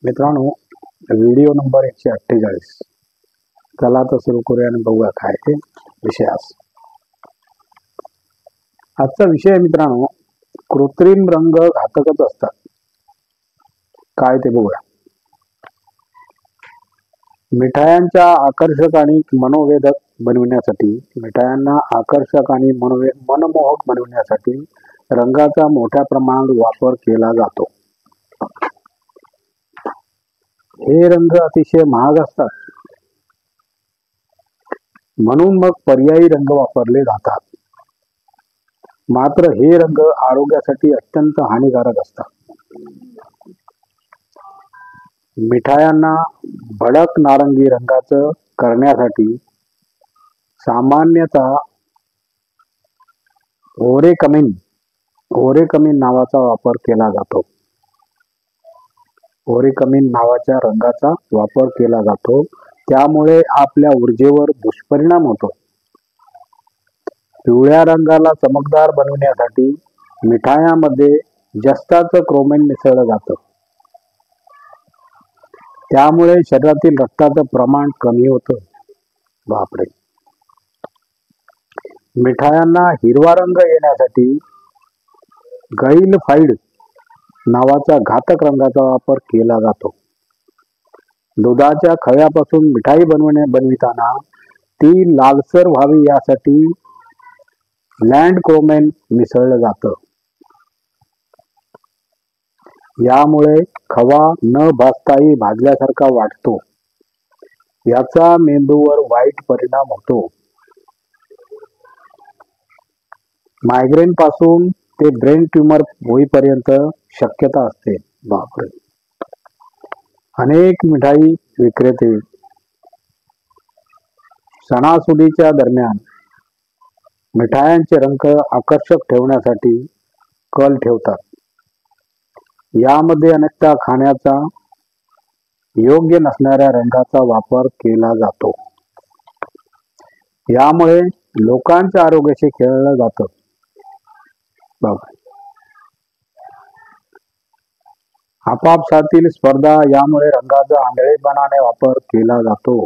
मित्रांनो, video number 148. चला तर सुरू करूया आणि बघूया काय ते विषयास. आजचा विषय मित्रांनो, कृत्रिम रंग घातकच असतात. काय ते बघूया. मिठायांच्या आकर्षक आणि मनोवेधक बनविण्यासाठी, मिठायांना आकर्षक आणि मनमोहक बनविण्यासाठी रंगाचा मोठ्या प्रमाणात वापर केला जातो. हे रंग अतिशय महाग असतात, म्हणून मग पर्यायी रंग वापरले जातात. मात्र हे रंग आरोग्यासाठी अत्यंत हानिकारक असतात. मिठायांना भडक नारंगी रंगाचं करण्यासाठी सामान्यतः ओरेकमिन नावाचा वापर केला जातो. ओरेकमिन नावाच्या रंगाचा वापर केला जातो. त्यामुळे आपल्या ऊर्जेवर दुष्परिणाम होतो. पिवळ्या रंगाला चमकदार बनवण्यासाठी मिठायांमध्ये जस्ताचं क्रोमेन मिसळलं जातं. त्यामुळे शरीरातील रक्ताचं प्रमाण कमी होतं. बापरे. मिठायांना हिरवा रंग येण्यासाठी गैलफाईड नावाचा घातक रंगाचा वापर केला जातो. दुधाच्या खव्यापासून मिठाई बनविताना ती लालसर व्हावी यासाठी लँड क्रोमेन मिसळलं जातं. यामुळे खवा न भाजताही भाजल्यासारखा वाटतो. याचा मेंदूवर वाईट परिणाम होतो. मायग्रेन पासून ते ब्रेन ट्यूमर होईपर्यंत शक्यता असते. बापरे. अनेक मिठाई विक्रेते सणासुदीच्या दरम्यान मिठायांचे रंग आकर्षक ठेवण्यासाठी कल ठेवतात. यामध्ये अनेकदा खाण्याचा योग्य नसणाऱ्या रंगाचा वापर केला जातो. यामुळे लोकांच्या आरोग्याशी खेळलं जातं. आपापसातील स्पर्धा यामुळे रंगाचा आंधळेपणाने वापर केला जातो.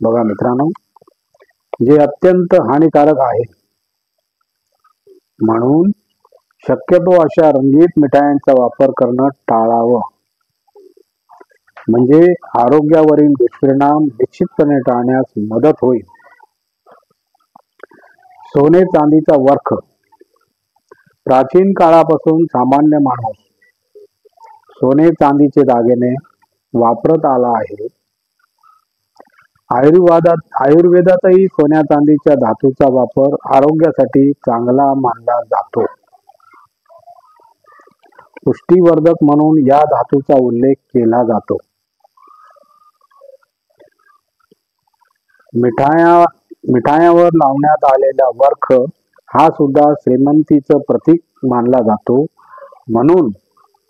बघा मित्रांनो, जे अत्यंत हानिकारक आहे. म्हणून शक्यतो अशा रंगीत मिठायांचा वापर करणं टाळावं. म्हणजे आरोग्यावरील दुष्परिणाम निश्चितपणे टाळण्यास मदत होईल. सोने चांदीचा वर्ख. प्राचीन काळापासून सामान्य माणूस सोने चांदीचे दागिने वापरत आला आहे. आयुर्वेदातही सोन्या चांदीच्या धातूचा वापर आरोग्यासाठी चांगला मानला जातो. पुष्टीवर्धक म्हणून या धातूचा उल्लेख केला जातो. मिठायांवर लावण्यात आलेला वर्ख हा सुद्धा श्रीमंतीचं प्रतीक मानला जातो. म्हणून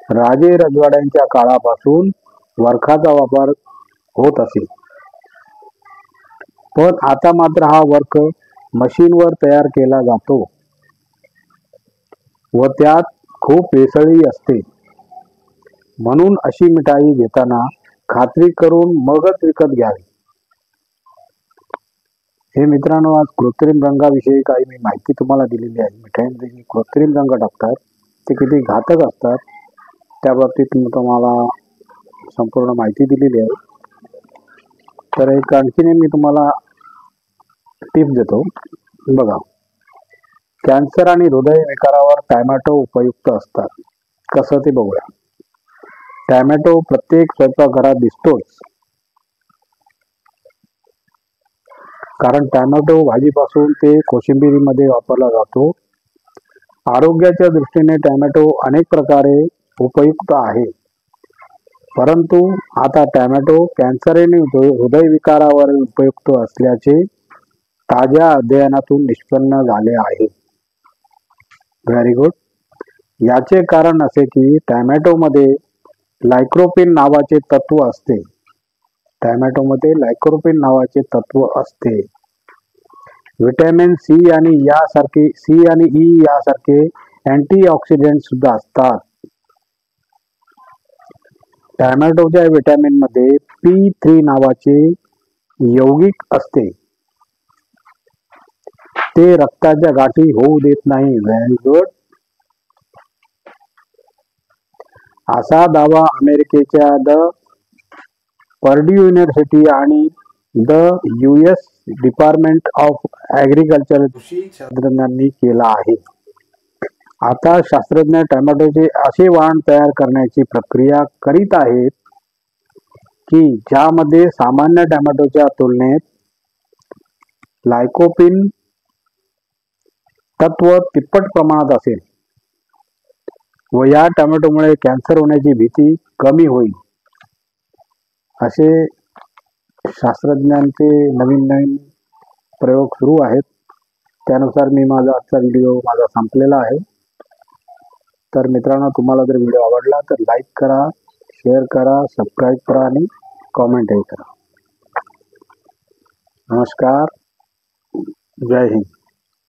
राजे रजवाड्यांच्या काळापासून वर्खाचा वापर होत असे. पण आता मात्र हा वर्ख मशीनवर तयार केला जातो व त्यात खूप भेसळही असते. म्हणून अशी मिठाई घेताना खात्री करून मगच विकत घ्यावी. हे मित्रांनो, आज कृत्रिम रंगाविषयी काही मी माहिती तुम्हाला दिलेली आहे. मिठाईमध्ये जे कृत्रिम रंग टाकतात ते किती घातक असतात त्या बाबतीत मी तुम्हाला संपूर्ण माहिती दिलेली आहे. तर एक आणखीन मी तुम्हाला टिप्स देतो. बघा, कॅन्सर आणि हृदय विकारावर टॅमॅटो उपयुक्त असतात. कसं ते बघूया. टॅमॅटो प्रत्येक स्वयंपाकघरात दिसतोच, कारण टॅमॅटो भाजीपासून ते कोशिंबिरीमध्ये वापरला जातो. आरोग्याच्या दृष्टीने टॅमॅटो अनेक प्रकारे उपयुक्त आहे. परंतु आता टॅमॅटो कॅन्सर आणि हृदयविकारावर उपयुक्त असल्याचे ताज्या अध्ययनातून निष्पन्न झाले आहे. Very good. याचे कारण असे की टॅमॅटोमध्ये लायकोपीन नावाचे तत्व असते. टॅमॅटोमध्ये लायकोपीन नावाचे तत्व असते. विटॅमिन सी आणि ई यासारखे अँटीऑक्सिडंट सुद्धा असतात. टॅमॅटोच्या विटॅमिन मध्ये P3 नावाचे यौगिक असते. ते रक्ताच्या गाठी होऊ देत नाही. Very good. असा दावा अमेरिकेच्या द पर्ड्यू युनिव्हर्सिटी आणि the US department of agriculture कृषी शास्त्रज्ञांनी केला आहे. आता शास्त्रज्ञ टोमॅटोचे असे वाण तयार करण्याची प्रक्रिया करीत आहेत की ज्यामध्ये सामान्य टोमॅटोच्या तुलनेत लायकोपीन तत्व तिप्पट प्रमाणात असेल व या टोमॅटोमुळे कॅन्सर होण्याची भीती कमी होईल, असे शास्त्रज्ञांचे नवीन नवीन प्रयोग सुरू आहेत. त्यानुसार मी माझा आजचा व्हिडिओ संपलेला आहे. तर मित्रांनो, तुम्हाला जर व्हिडिओ आवडला तर लाईक करा, शेअर करा, सबस्क्राईब करा आणि कॉमेंटही करा. नमस्कार. जय हिंद.